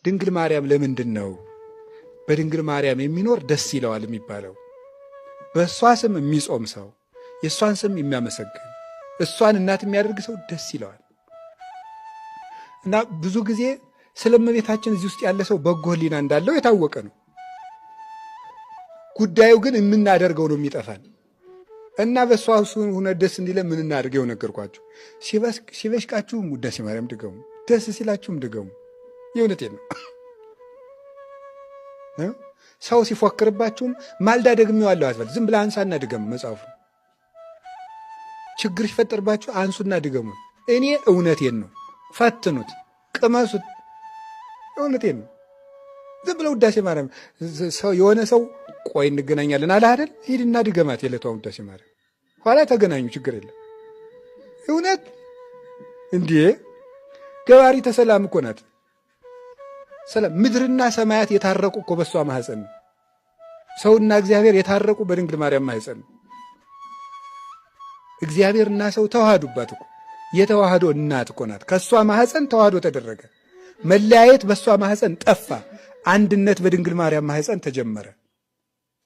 ድንግል ማርያም ለምንድን ነው በድንግል ማርያም የሚኖር ደስ ይለዋል የሚባለው? በእሷ ስም የሚጾም ሰው፣ የእሷን ስም የሚያመሰግን፣ እሷን እናት የሚያደርግ ሰው ደስ ይለዋል። እና ብዙ ጊዜ ስለ እመቤታችን እዚህ ውስጥ ያለ ሰው በጎ ሕሊና እንዳለው የታወቀ ነው። ጉዳዩ ግን የምናደርገው ነው የሚጠፋን። እና በእሷ ሁነ ደስ እንዲለ ምን እናድርገው ነገርኳችሁ። ሲበሽቃችሁም ውዳሴ ማርያም ድገሙ፣ ደስ ሲላችሁም ድገሙ። የእውነቴን ነው። ሰው ሲፎክርባችሁም ማልዳ ደግሜዋለሁ አትበል። ዝም ብለህ አንሳና ድገሙ መጽሐፉ። ችግር ሲፈጠርባችሁ አንሱና ድገሙ። እኔ እውነቴን ነው። ፈትኑት፣ ቅመሱት። እውነቴን ነው። ዝም ብለው ውዳሴ ማርያም ሰው የሆነ ሰው ቆይ እንገናኛለን አለ አይደል? ሂድና ድገማት የዕለቷን ውዳሴ ማርያም፣ ኋላ ተገናኙ፣ ችግር የለም። እውነት እንዴ ገባሪ ተሰላም እኮ ናት። ሰላም ምድርና ሰማያት የታረቁ እኮ በሷ ማህፀን ነው። ሰውና እግዚአብሔር የታረቁ በድንግል ማርያም ማህፀን ነው። እግዚአብሔርና ሰው ተዋህዱባት እኮ። የተዋህዶ እናት እኮ ናት። ከሷ ማህፀን ተዋህዶ ተደረገ። መለያየት በሷ ማህፀን ጠፋ። አንድነት በድንግል ማርያም ማህፀን ተጀመረ።